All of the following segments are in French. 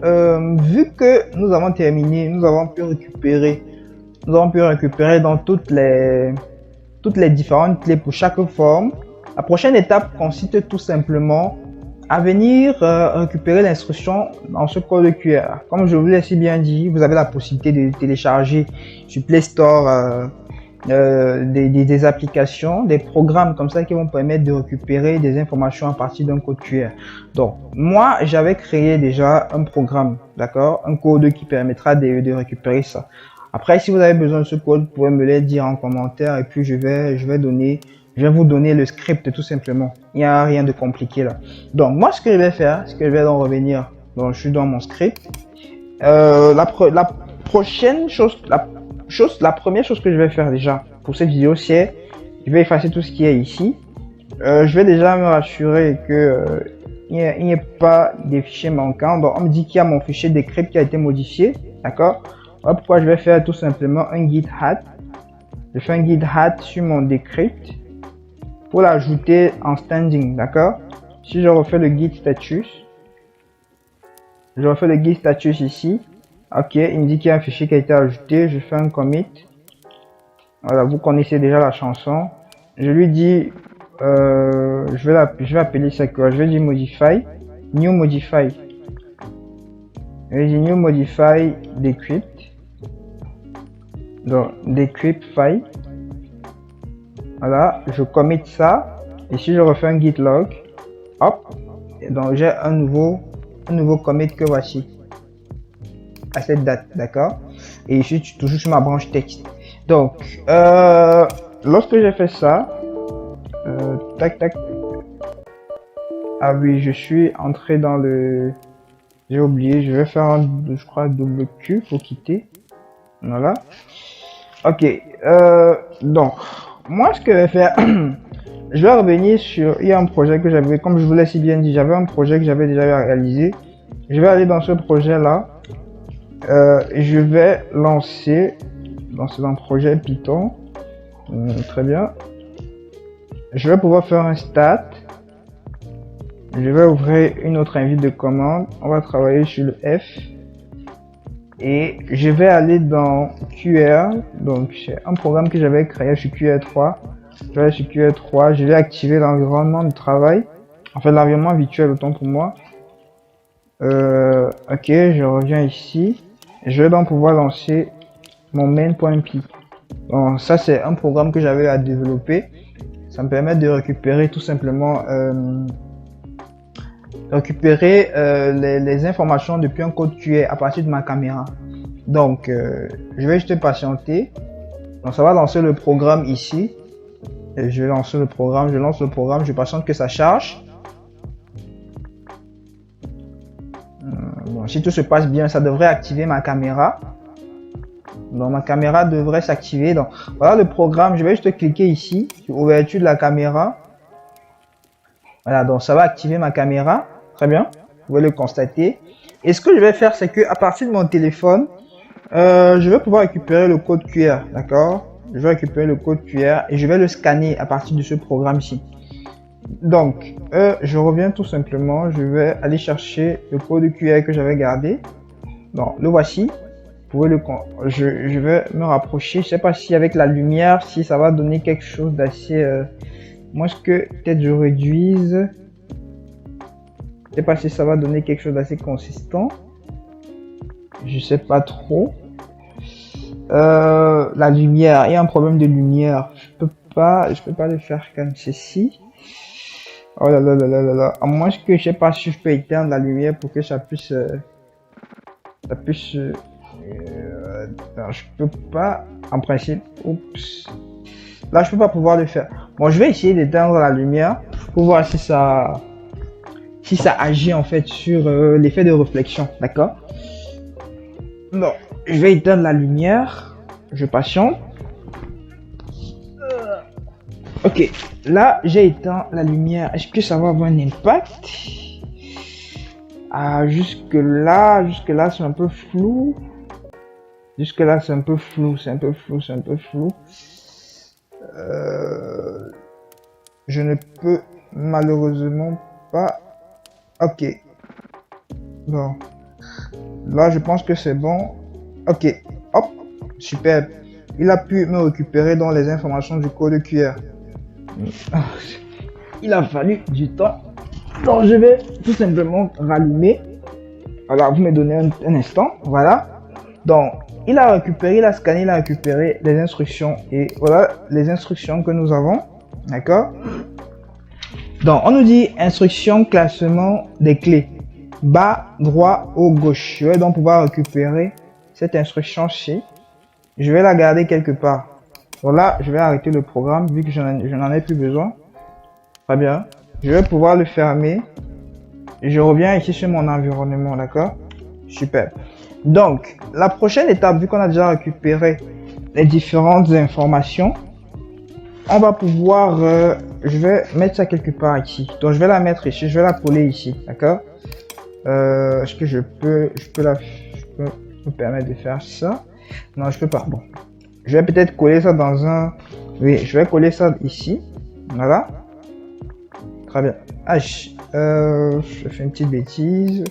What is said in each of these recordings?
vu que nous avons terminé, nous avons pu récupérer dans toutes les différentes clés pour chaque forme. La prochaine étape consiste tout simplement à venir récupérer l'instruction dans ce code QR. Comme je vous l'ai si bien dit, vous avez la possibilité de télécharger sur Play Store des applications, des programmes comme ça qui vont permettre de récupérer des informations à partir d'un code QR. Donc, moi, j'avais créé déjà un programme, d'accord, un code qui permettra de récupérer ça. Après, si vous avez besoin de ce code, vous pouvez me le dire en commentaire et puis je vais vous donner le script tout simplement. Il n'y a rien de compliqué là. Donc, moi, ce que je vais faire, c'est que je vais en revenir. Donc, je suis dans mon script. La première chose que je vais faire déjà pour cette vidéo, c'est je vais effacer tout ce qui est ici. Je vais déjà me rassurer que il n'y ait pas des fichiers manquants. Donc, on me dit qu'il y a mon fichier decrypt qui a été modifié, d'accord. Voilà pourquoi je vais faire tout simplement un git add. Je fais un git add sur mon decrypt pour l'ajouter en standing, d'accord. Si je refais le git status, ici. Ok, il me dit qu'il y a un fichier qui a été ajouté. Je fais un commit. Voilà, vous connaissez déjà la chanson. Je lui dis, je vais appeler ça quoi. Je vais dire modify, new modify. Je vais dire new modify decrypt. Donc decrypt file. Voilà, je commit ça. Et si je refais un git log, hop, et donc j'ai un nouveau commit que voici à cette date, d'accord. Et je suis toujours sur ma branche texte. Donc lorsque j'ai fait ça, tac tac, ah oui, je suis entré dans le, j'ai oublié, je vais faire un, je crois, double Q pour quitter. Voilà. Ok, donc moi ce que je vais faire, je vais revenir sur, il y a un projet que j'avais, comme je vous l'ai si bien dit, j'avais un projet que j'avais déjà réalisé. Je vais aller dans ce projet là, je vais lancer dans un projet Python. Très bien. Je vais pouvoir faire un stat. Je vais ouvrir une autre invite de commande. On va travailler sur le F. Et je vais aller dans QR. Donc c'est un programme que j'avais créé sur QR3. Je vais aller sur QR3. Je vais activer l'environnement de travail. En fait, l'environnement virtuel autant pour moi. Ok, je reviens ici. Je vais donc pouvoir lancer mon main.py. Donc ça c'est un programme que j'avais à développer. Ça me permet de récupérer tout simplement les informations depuis un code QR à partir de ma caméra. Donc je vais juste patienter. Donc ça va lancer le programme ici. Et je vais lancer le programme, je lance le programme, je patiente que ça charge. Bon, si tout se passe bien, ça devrait activer ma caméra. Donc ma caméra devrait s'activer. Donc voilà le programme. Je vais juste cliquer ici sur ouverture de la caméra. Voilà, donc ça va activer ma caméra. Très bien, vous pouvez le constater. Et ce que je vais faire, c'est que à partir de mon téléphone, je vais pouvoir récupérer le code QR, d'accord. Je vais récupérer le code QR et je vais le scanner à partir de ce programme-ci. Donc, je reviens tout simplement. Je vais aller chercher le code QR que j'avais gardé. Donc, le voici. Je vais me rapprocher. Je sais pas si avec la lumière, si ça va donner quelque chose d'assez. Moi, ce que peut-être je réduise. Je sais pas si ça va donner quelque chose d'assez consistant. Je sais pas trop. La lumière, il y a un problème de lumière. Je peux pas le faire comme ceci. Oh là là là là là là. À moins que je sais pas si je peux éteindre la lumière pour que ça puisse. Non, je peux pas. En principe. Oups. Là, je peux pas pouvoir le faire. Bon, je vais essayer d'éteindre la lumière pour voir si ça agit en fait sur l'effet de réflexion, d'accord. Non, je vais éteindre la lumière. Je patiente. Ok, là j'ai éteint la lumière. Est-ce que ça va avoir un impact? Ah, jusque là c'est un peu flou. Jusque là c'est un peu flou, je ne peux malheureusement pas. Ok. Bon, Là, je pense que c'est bon. Ok, hop, super. Il a pu me récupérer dans les informations du code QR. Il a fallu du temps. Donc, je vais tout simplement rallumer. Voilà, vous me donnez un instant. Voilà. Donc, il a récupéré, il a scanné, il a récupéré les instructions. Et voilà les instructions que nous avons. D'accord. Donc, on nous dit instruction classement des clés. Bas, droit, haut, gauche. Je vais donc pouvoir récupérer cette instruction-ci. Je vais la garder quelque part. Voilà, je vais arrêter le programme vu que je n'en ai plus besoin. Très bien. Je vais pouvoir le fermer. Je reviens ici sur mon environnement, d'accord? Super. Donc, la prochaine étape, vu qu'on a déjà récupéré les différentes informations, on va pouvoir... je vais mettre ça quelque part ici. Donc, je vais la mettre ici. Je vais la coller ici, d'accord? Est-ce que je peux me permettre de faire ça? Non, je peux pas. Bon. Je vais peut-être coller ça dans un... Oui, je vais coller ça ici. Voilà. Très bien. Ah, je fais une petite bêtise.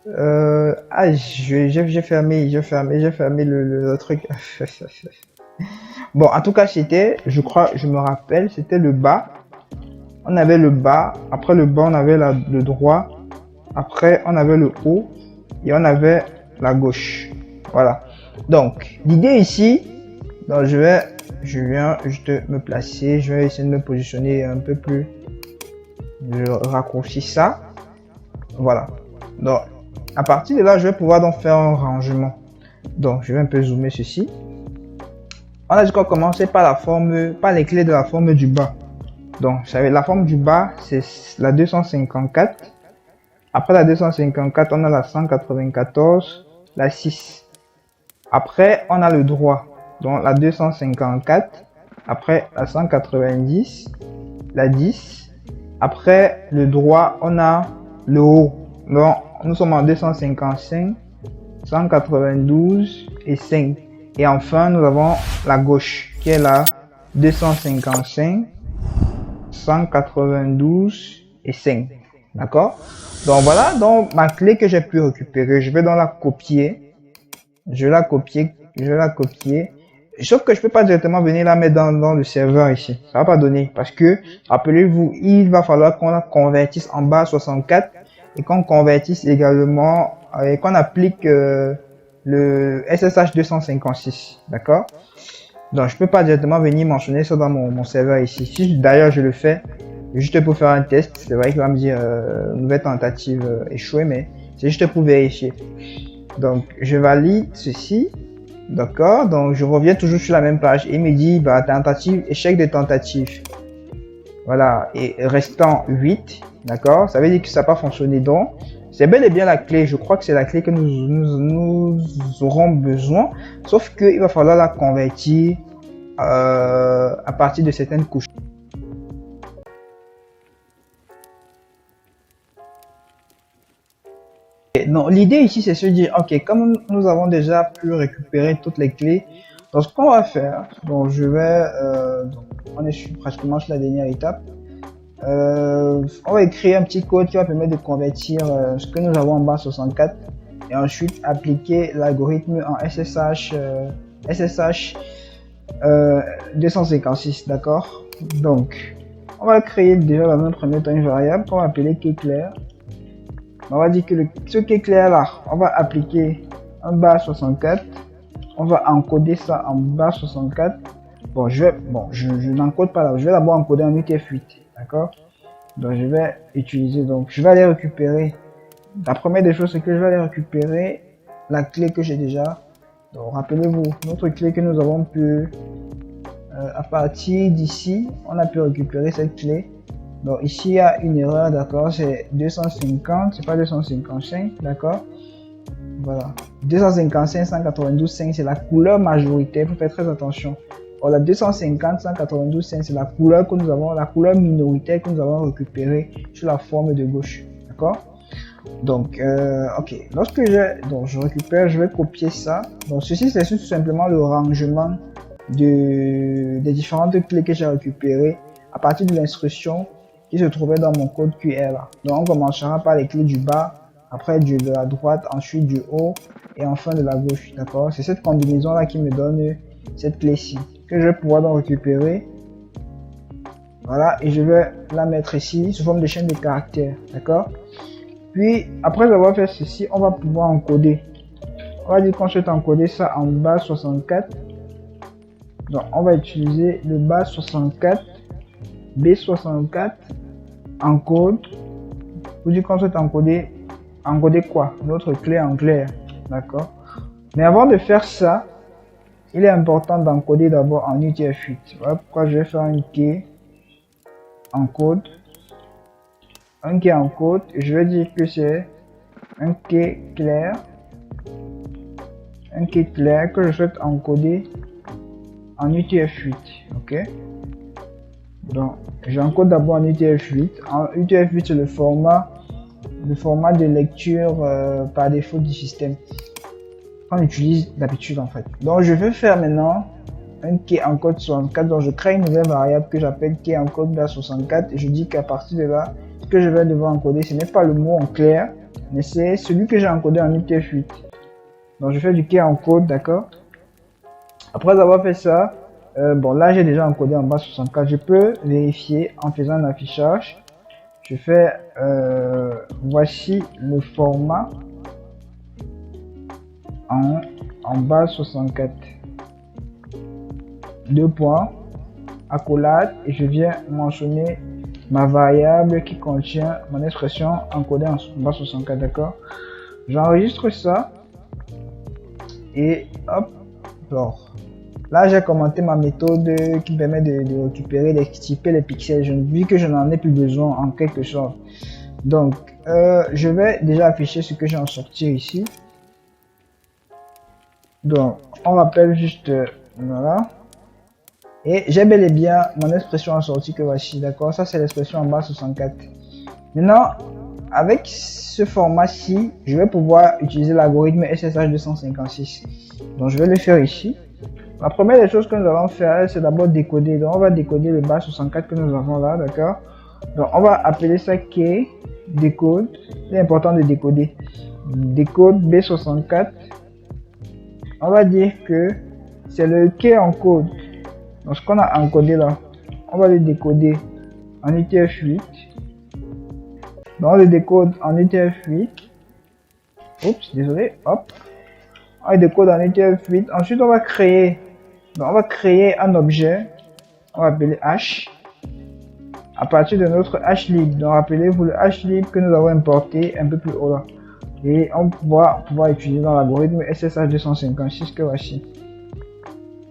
J'ai fermé le truc. Bon, en tout cas, c'était, je crois, je me rappelle, c'était le bas. On avait le bas. Après le bas, on avait le droit. Après, on avait le haut. Et on avait la gauche. Voilà. Donc, l'idée ici, donc je viens juste me placer. Je vais essayer de me positionner un peu plus. Je raccourcis ça. Voilà. Donc, à partir de là, je vais pouvoir donc faire un rangement. Donc, je vais un peu zoomer ceci. On a dit qu'on commençait par la forme, par les clés de la forme du bas. Donc, la forme du bas, c'est la 254. Après la 254, on a la 194, la 6. Après, on a le droit. Donc, la 254. Après, la 190, la 10. Après le droit, on a le haut. Donc, nous sommes en 255, 192 et 5. Et enfin, nous avons la gauche qui est la 255, 192 et 5. D'accord? Donc voilà, donc ma clé que j'ai pu récupérer, je vais donc la copier. Je vais la copier. Sauf que je peux pas directement venir la mettre dans le serveur ici. Ça va pas donner. Parce que, rappelez-vous, il va falloir qu'on la convertisse en base 64 et qu'on convertisse également et qu'on applique le SSH 256. D'accord? Donc, je peux pas directement venir mentionner ça dans mon serveur ici. Si d'ailleurs je le fais, juste pour faire un test, c'est vrai qu'il va me dire nouvelle tentative échouée, mais c'est juste pour vérifier. Donc, je valide ceci. D'accord, donc je reviens toujours sur la même page et il me dit bah tentative, échec de tentative. Voilà, et restant 8, d'accord, ça veut dire que ça n'a pas fonctionné. Donc c'est bel et bien la clé, je crois que c'est la clé que nous aurons besoin, sauf qu'il va falloir la convertir à partir de certaines couches. Non, l'idée ici c'est se dire ok, comme nous avons déjà pu récupérer toutes les clés, donc ce qu'on va faire, donc je vais donc, on est pratiquement sur la dernière étape. On va écrire un petit code qui va permettre de convertir ce que nous avons en base 64 et ensuite appliquer l'algorithme en SSH 256, d'accord. Donc on va créer déjà dans un premier temps une variable qu'on va appeler keyclair. On va dire que ce qui est clair là, on va appliquer un base 64, on va encoder ça en base 64. Bon, je n'encode pas là, je vais d'abord encoder en UTF-8, d'accord. Donc je vais utiliser, donc je vais aller récupérer. La première des choses, c'est que je vais aller récupérer la clé que j'ai déjà. Donc rappelez-vous, notre clé que nous avons pu, à partir d'ici, on a pu récupérer cette clé. Donc ici il y a une erreur, d'accord, c'est 250, c'est pas 255, d'accord. Voilà, 255, 192, 5, c'est la couleur majoritaire, il faut faire très attention. Voilà, 250, 192, 5, c'est la couleur que nous avons, la couleur minoritaire que nous avons récupérée sur la forme de gauche, d'accord. Donc, ok, lorsque je récupère, je vais copier ça. Donc ceci c'est tout simplement le rangement des différentes clés que j'ai récupérées à partir de l'instruction qui se trouvait dans mon code QR là. Donc on commencera par les clés du bas après de la droite, ensuite du haut et enfin de la gauche, d'accord? C'est cette combinaison là qui me donne cette clé-ci que je vais pouvoir donc récupérer. Voilà, et je vais la mettre ici sous forme de chaîne de caractères, d'accord? Puis après avoir fait ceci, on va pouvoir encoder. On va dire qu'on souhaite encoder ça en base 64. Donc on va utiliser le base 64 B64 encode. Pour dire qu'on souhaite encoder quoi? Notre clé en clair, d'accord? Mais avant de faire ça, il est important d'encoder d'abord en UTF-8. Voilà pourquoi je vais faire un key encode. Un key encode, je vais dire que c'est un key clair. Un key clair que je souhaite encoder en UTF-8. Ok? Donc, j'encode d'abord en UTF-8. En UTF-8, c'est le format de lecture par défaut du système qu'on utilise d'habitude en fait. Donc, je vais faire maintenant un key encode 64. Donc, je crée une nouvelle variable que j'appelle key encode base 64 et je dis qu'à partir de là, ce que je vais devoir encoder, ce n'est pas le mot en clair, mais c'est celui que j'ai encodé en UTF-8. Donc, je fais du key encode, d'accord? Après avoir fait ça, bon là j'ai déjà encodé en base 64, je peux vérifier en faisant un affichage. Je fais voici le format en base 64. Deux points, accolade, et je viens mentionner ma variable qui contient mon expression encodée en base 64, d'accord? J'enregistre ça et hop, alors. Là, j'ai commenté ma méthode qui permet de récupérer, d'extirper les pixels jaunes, vu que je n'en ai plus besoin en quelque sorte. Donc, je vais déjà afficher ce que j'ai en sortir ici. Donc, on rappelle juste, voilà. Et j'ai bel et bien mon expression en sortie que voici, d'accord? Ça, c'est l'expression en base 64. Maintenant, avec ce format-ci, je vais pouvoir utiliser l'algorithme SSH 256. Donc, je vais le faire ici. La première des choses que nous allons faire, c'est d'abord décoder. Donc, on va décoder le base 64 que nous avons là, d'accord? Donc, on va appeler ça key décode. C'est important de décoder. Décode B64. On va dire que c'est le key encode. Donc, ce qu'on a encodé là, on va le décoder en UTF-8. Donc, on le décode en UTF-8. Oups, désolé, hop. On le décode en UTF-8. Ensuite, on va créer. Donc, on va créer un objet, on va appeler H, à partir de notre HLib. Donc, rappelez-vous le HLib que nous avons importé un peu plus haut là. Et on va pouvoir utiliser dans l'algorithme SSH 256 que voici.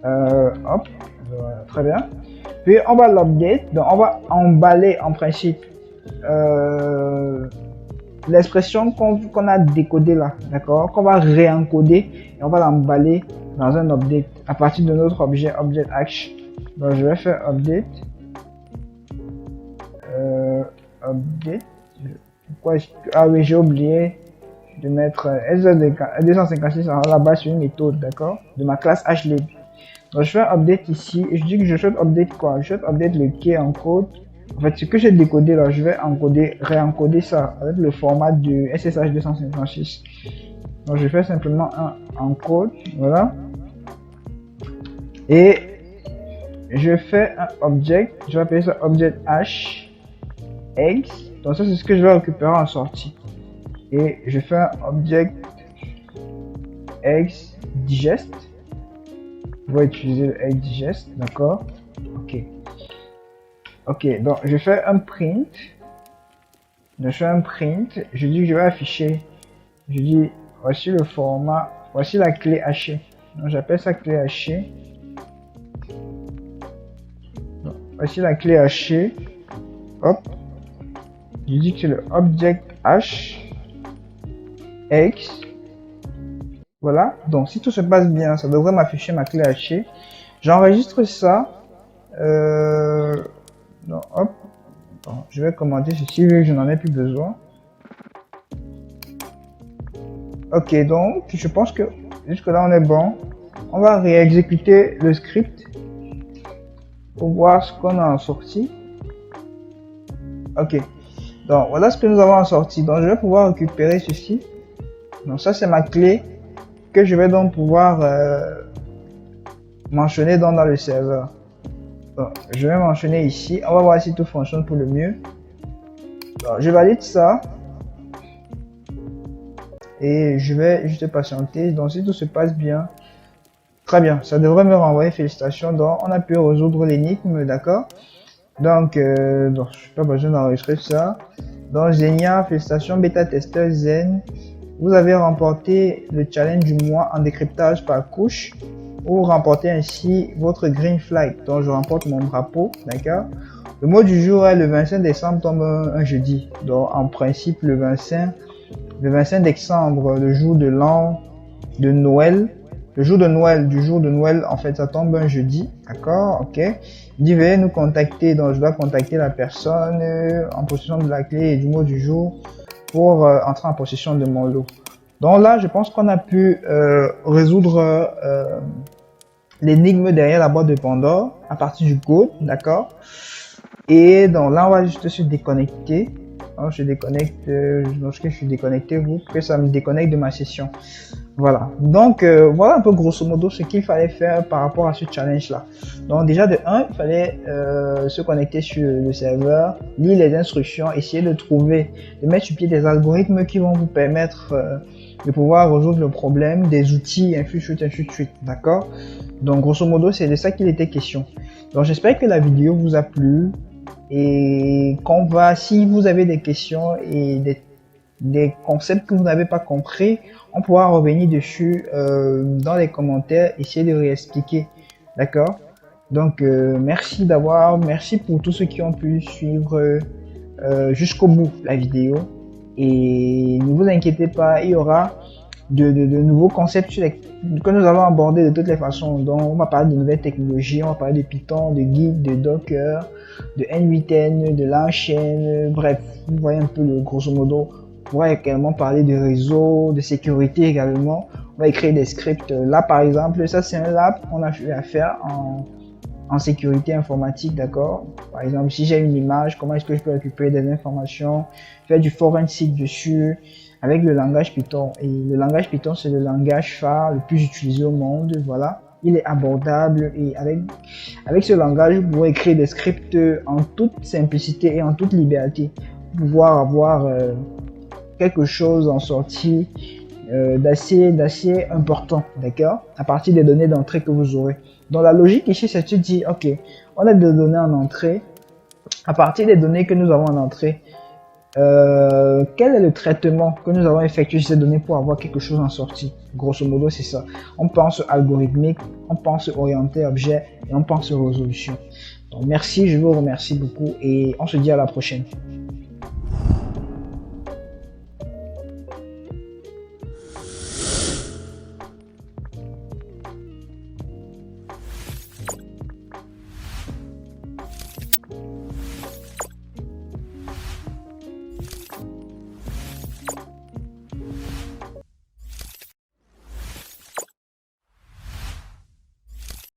Hop, voilà, très bien. Puis, on va l'update. Donc, on va emballer en principe l'expression qu'on a décodée là, d'accord, qu'on va réencoder et on va l'emballer dans un update à partir de notre objet H. Donc je vais faire update. Update. Pourquoi ah oui, j'ai oublié de mettre S256 à la base sur une méthode, d'accord, de ma classe HLib. Donc je fais un update ici et je dis que je souhaite update quoi? Je souhaite update le key encode. En fait, ce que j'ai décodé là, je vais réencoder ça avec le format de SSH 256. Donc je fais simplement un encode, voilà. Et je fais un object, je vais appeler ça object H X. Donc ça c'est ce que je vais récupérer en sortie. Et je fais un object X digest. Je vais utiliser le X digest, d'accord. Ok, donc je fais un print. Je dis que je vais afficher. Je dis voici le format, voici la clé hachée. Donc j'appelle ça clé hachée. Donc, voici la clé hachée. Hop. Je dis que c'est le object H X. Voilà. Donc si tout se passe bien, ça devrait m'afficher ma clé hachée. J'enregistre ça. Donc, hop, bon, je vais commenter ceci vu que je n'en ai plus besoin. Ok, donc je pense que jusque là on est bon. On va réexécuter le script pour voir ce qu'on a en sortie. Ok, Donc voilà ce que nous avons en sortie. Donc je vais pouvoir récupérer ceci. Donc ça c'est ma clé que je vais donc pouvoir mentionner dans le serveur. Donc, je vais mentionner ici. On va voir si tout fonctionne pour le mieux. Donc, je valide ça. Et je vais juste patienter. Donc si tout se passe bien, très bien, ça devrait me renvoyer félicitations. Donc on a pu résoudre l'énigme, d'accord. Donc je n'ai pas besoin d'enregistrer ça. Donc Zenia, félicitations bêta testeur Zen. Vous avez remporté le challenge du mois en décryptage par couche. Vous remportez ainsi votre green flag. Donc je remporte mon drapeau, d'accord. Le mot du jour est le 25 décembre tombe un jeudi. Donc en principe le 25 décembre, le jour de l'an de Noël. Le jour de Noël, en fait, ça tombe un jeudi, d'accord, ok. Dit veuillez nous contacter, donc je dois contacter la personne en possession de la clé et du mot du jour pour entrer en possession de mon lot. Donc là, je pense qu'on a pu résoudre l'énigme derrière la boîte de Pandore à partir du code, d'accord. Et donc là, on va juste se déconnecter. Alors, je déconnecte, lorsque je suis déconnecté, vous, que ça me déconnecte de ma session. Voilà. Donc, voilà un peu grosso modo ce qu'il fallait faire par rapport à ce challenge-là. Donc, déjà de 1, il fallait se connecter sur le serveur, lire les instructions, essayer de trouver, de mettre sur pied des algorithmes qui vont vous permettre de pouvoir résoudre le problème, des outils, ainsi de suite, d'accord? Donc, grosso modo, c'est de ça qu'il était question. Donc, j'espère que la vidéo vous a plu. Et si vous avez des questions et des concepts que vous n'avez pas compris, on pourra revenir dessus dans les commentaires, essayer de réexpliquer, d'accord. Donc merci pour tous ceux qui ont pu suivre jusqu'au bout la vidéo, et ne vous inquiétez pas, il y aura de nouveaux concepts que nous allons aborder de toutes les façons. Donc on va parler de nouvelles technologies, on va parler de Python, de Git, de Docker, de N8N, de l'enchaîne, bref, vous voyez un peu le grosso modo. On va également parler de réseau, de sécurité également. On va écrire des scripts. Là par exemple, ça c'est un lab qu'on a eu à faire en sécurité informatique, d'accord. Par exemple, si j'ai une image, comment est-ce que je peux récupérer des informations, faire du forensic dessus avec le langage Python. Et le langage Python, c'est le langage phare le plus utilisé au monde, voilà. Il est abordable et avec ce langage, vous pouvez écrire des scripts en toute simplicité et en toute liberté pour pouvoir avoir quelque chose en sortie d'assez important, d'accord, à partir des données d'entrée que vous aurez. Donc la logique ici, c'est de se dire, ok, on a des données en entrée, à partir des données que nous avons en entrée, quel est le traitement que nous avons effectué sur ces données pour avoir quelque chose en sortie. Grosso modo, c'est ça. On pense algorithmique, on pense orienté objet et on pense résolution. Donc merci, je vous remercie beaucoup et on se dit à la prochaine.